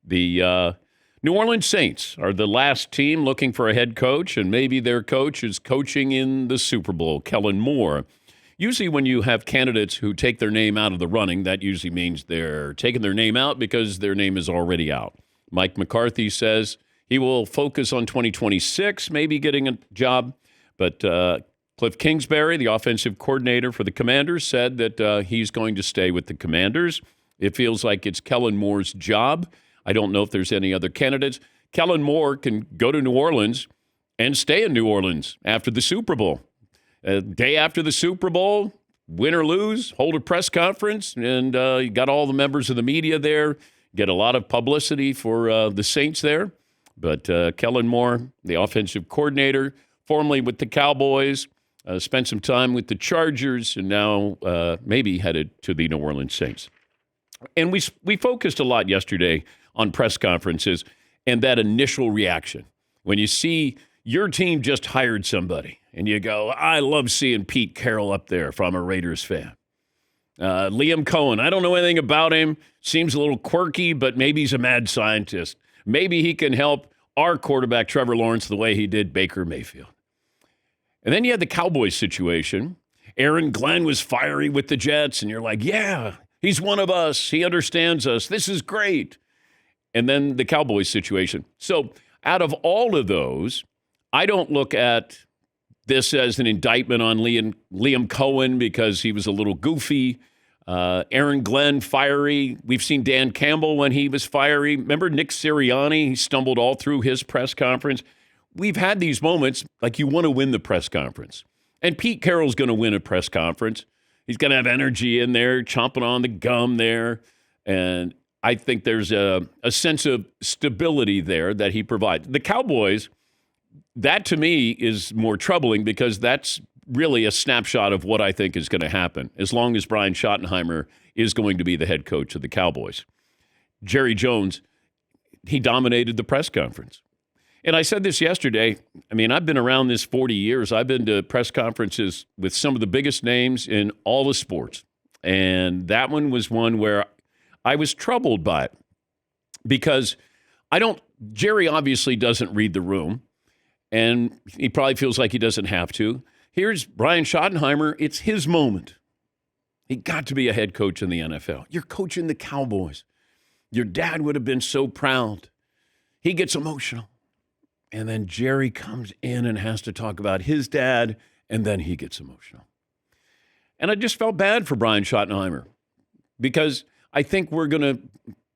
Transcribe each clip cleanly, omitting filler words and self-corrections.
The New Orleans Saints are the last team looking for a head coach, and maybe their coach is coaching in the Super Bowl, Kellen Moore. Usually when you have candidates who take their name out of the running, that usually means they're taking their name out because their name is already out. Mike McCarthy says he will focus on 2026, maybe getting a job. But Cliff Kingsbury, the offensive coordinator for the Commanders, said that he's going to stay with the Commanders. It feels like it's Kellen Moore's job. I don't know if there's any other candidates. Kellen Moore can go to New Orleans and stay in New Orleans after the Super Bowl. Day after the Super Bowl, win or lose, hold a press conference, and you got all the members of the media there, get a lot of publicity for the Saints there. But Kellen Moore, the offensive coordinator, formerly with the Cowboys, spent some time with the Chargers, and now maybe headed to the New Orleans Saints. And we focused a lot yesterday on press conferences and that initial reaction. When you see your team just hired somebody, and you go, I love seeing Pete Carroll up there if I'm a Raiders fan. Liam Cohen, I don't know anything about him. Seems a little quirky, but maybe he's a mad scientist. Maybe he can help our quarterback, Trevor Lawrence, the way he did Baker Mayfield. And then you had the Cowboys situation. Aaron Glenn was fiery with the Jets, and you're like, yeah, he's one of us. He understands us. This is great. And then the Cowboys situation. So out of all of those, I don't look at this as an indictment on Liam Cohen because he was a little goofy. Aaron Glenn, fiery. We've seen Dan Campbell when he was fiery. Remember Nick Sirianni? He stumbled all through his press conference. We've had these moments like you want to win the press conference. And Pete Carroll's going to win a press conference. He's going to have energy in there, chomping on the gum there. And I think there's a sense of stability there that he provides. The Cowboys, that to me is more troubling because that's really a snapshot of what I think is going to happen as long as Brian Schottenheimer is going to be the head coach of the Cowboys. Jerry Jones, he dominated the press conference. And I said this yesterday. I mean, I've been around this 40 years. I've been to press conferences with some of the biggest names in all the sports. And that one was one where I was troubled by it because Jerry obviously doesn't read the room. And he probably feels like he doesn't have to. Here's Brian Schottenheimer. It's his moment. He got to be a head coach in the NFL. You're coaching the Cowboys. Your dad would have been so proud. He gets emotional. And then Jerry comes in and has to talk about his dad, and then he gets emotional. And I just felt bad for Brian Schottenheimer because I think we're going to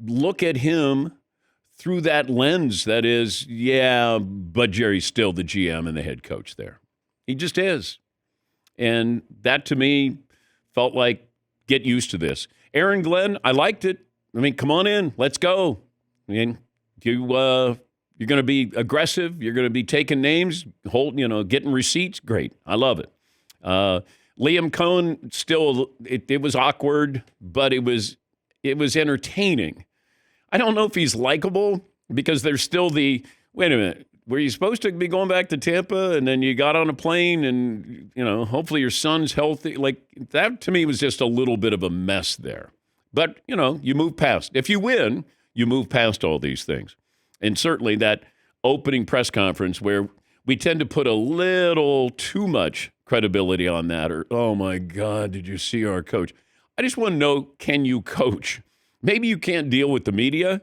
look at him through that lens that is, yeah, but Jerry's still the GM and the head coach there. He just is. And that, to me, felt like, get used to this. Aaron Glenn, I liked it. I mean, come on in. Let's go. I mean, you're going to be aggressive. You're going to be taking names, getting receipts. Great. I love it. Liam Cohen, still, it was awkward, but it was entertaining. I don't know if he's likable because there's still wait a minute, were you supposed to be going back to Tampa and then you got on a plane and, hopefully your son's healthy? Like, that to me was just a little bit of a mess there. But, you move past. If you win, you move past all these things. And certainly that opening press conference where we tend to put a little too much credibility on that or, oh, my God, did you see our coach? I just want to know, can you coach? Maybe you can't deal with the media.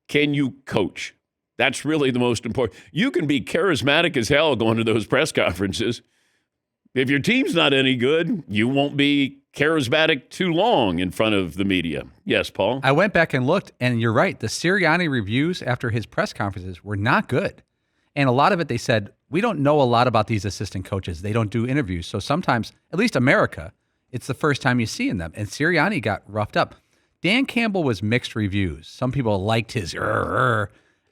Can you coach? That's really the most important. You can be charismatic as hell going to those press conferences. If your team's not any good, you won't be charismatic too long in front of the media. Yes, Paul? I went back and looked, and you're right. The Sirianni reviews after his press conferences were not good. And a lot of it, they said, we don't know a lot about these assistant coaches. They don't do interviews. So sometimes, at least America, it's the first time you see them. And Sirianni got roughed up. Dan Campbell was mixed reviews. Some people liked his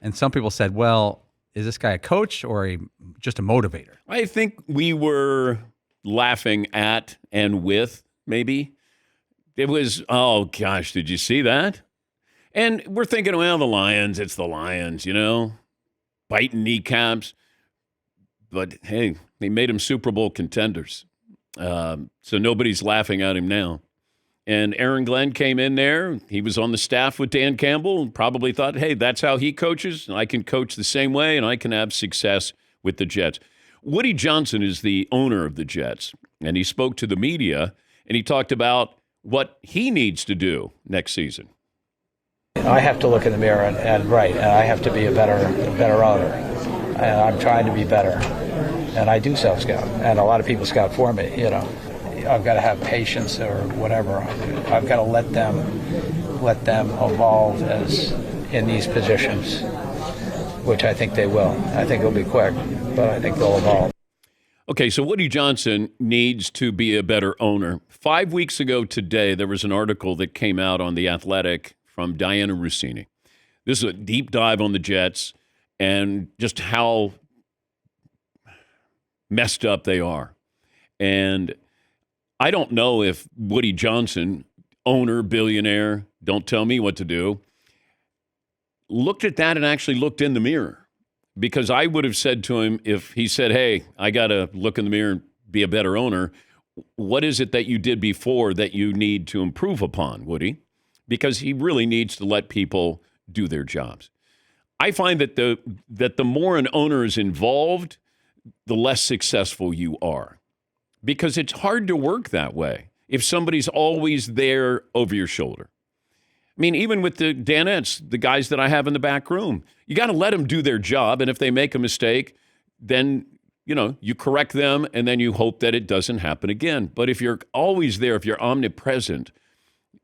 and some people said, well, is this guy a coach or just a motivator? I think we were laughing at and with, maybe. It was, oh, gosh, did you see that? And we're thinking, well, the Lions, it's the Lions, biting kneecaps. But, hey, they made him Super Bowl contenders. So nobody's laughing at him now. And Aaron Glenn came in there. He was on the staff with Dan Campbell and probably thought, hey, that's how he coaches. I can coach the same way, and I can have success with the Jets. Woody Johnson is the owner of the Jets, and he spoke to the media, and he talked about what he needs to do next season. I have to look in the mirror and I have to be a better owner. And I'm trying to be better. And I do self-scout. And a lot of people scout for me, you know. I've got to have patience or whatever. I've got to let them evolve as in these positions, which I think they will. I think it'll be quick, but I think they'll evolve. Okay, so Woody Johnson needs to be a better owner. 5 weeks ago today, there was an article that came out on The Athletic from Diana Rossini. This is a deep dive on the Jets and just how messed up they are. And I don't know if Woody Johnson, owner, billionaire, don't tell me what to do, looked at that and actually looked in the mirror. Because I would have said to him, if he said, hey, I got to look in the mirror and be a better owner, what is it that you did before that you need to improve upon, Woody? Because he really needs to let people do their jobs. I find that the more an owner is involved, the less successful you are. Because it's hard to work that way if somebody's always there over your shoulder. I mean, even with the Danettes, the guys that I have in the back room, you got to let them do their job. And if they make a mistake, then, you correct them and then you hope that it doesn't happen again. But if you're always there, if you're omnipresent,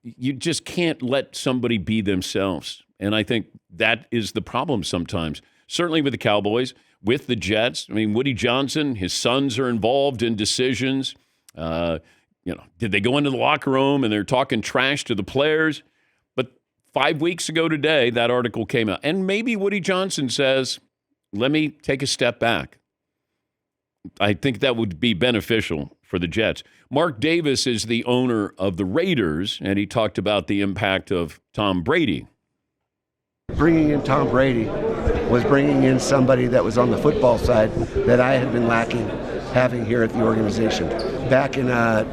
you just can't let somebody be themselves. And I think that is the problem sometimes, certainly with the Cowboys, with the Jets. I mean, Woody Johnson, his sons are involved in decisions. Did they go into the locker room and they're talking trash to the players? 5 weeks ago today, that article came out. And maybe Woody Johnson says, let me take a step back. I think that would be beneficial for the Jets. Mark Davis is the owner of the Raiders, and he talked about the impact of Tom Brady. Bringing in Tom Brady was bringing in somebody that was on the football side that I had been lacking having here at the organization. Back in, I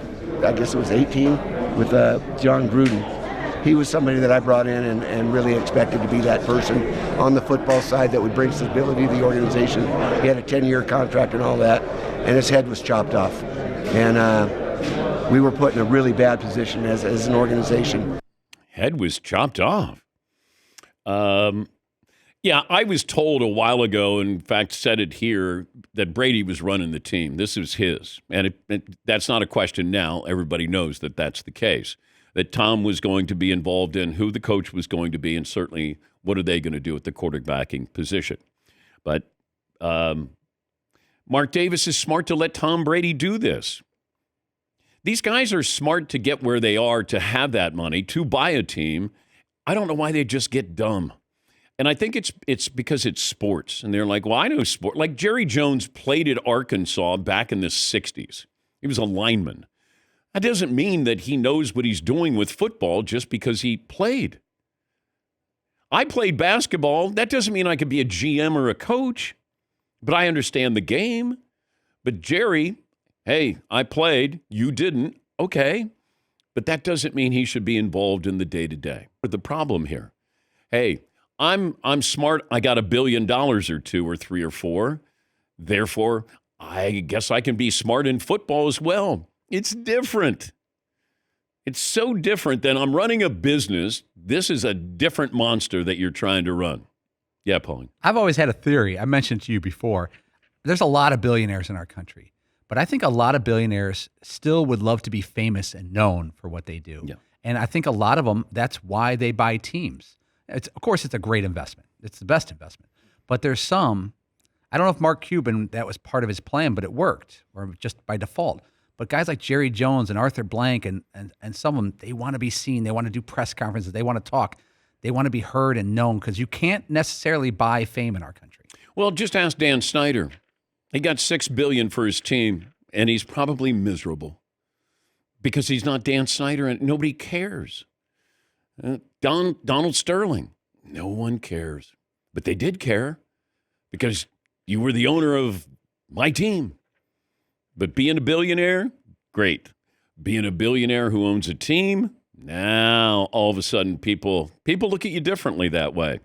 guess it was 18, with John Gruden. He was somebody that I brought in and really expected to be that person on the football side that would bring stability to the organization. He had a 10-year contract and all that, and his head was chopped off. And we were put in a really bad position as an organization. Head was chopped off. I was told a while ago, in fact said it here, that Brady was running the team. This is his. And that's not a question now. Everybody knows that that's the case. That Tom was going to be involved in who the coach was going to be, and certainly what are they going to do at the quarterbacking position. But Mark Davis is smart to let Tom Brady do this. These guys are smart to get where they are, to have that money, to buy a team. I don't know why they just get dumb. And I think it's because it's sports. And they're like, well, I know sport. Like Jerry Jones played at Arkansas back in the 60s. He was a lineman. That doesn't mean that he knows what he's doing with football just because he played. I played basketball. That doesn't mean I could be a GM or a coach, but I understand the game. But Jerry, hey, I played. You didn't. Okay. But that doesn't mean he should be involved in the day-to-day. But the problem here, hey, I'm smart. I got $1 billion or two or three or four. Therefore, I guess I can be smart in football as well. It's different. It's so different than I'm running a business. This is a different monster that you're trying to run. Yeah, Pauline. I've always had a theory. I mentioned to you before. There's a lot of billionaires in our country, but I think a lot of billionaires still would love to be famous and known for what they do. Yeah. And I think a lot of them, that's why they buy teams. Of course, it's a great investment. It's the best investment. But there's some, I don't know if Mark Cuban, that was part of his plan, but it worked, or just by default. But guys like Jerry Jones and Arthur Blank and some of them, they want to be seen. They want to do press conferences. They want to talk. They want to be heard and known, because you can't necessarily buy fame in our country. Well, just ask Dan Snyder. He got $6 billion for his team, and he's probably miserable because he's not Dan Snyder and nobody cares. Donald Sterling, no one cares. But they did care because you were the owner of my team. But being a billionaire, great. being a billionaire who owns a team, now all of a sudden people look at you differently that way.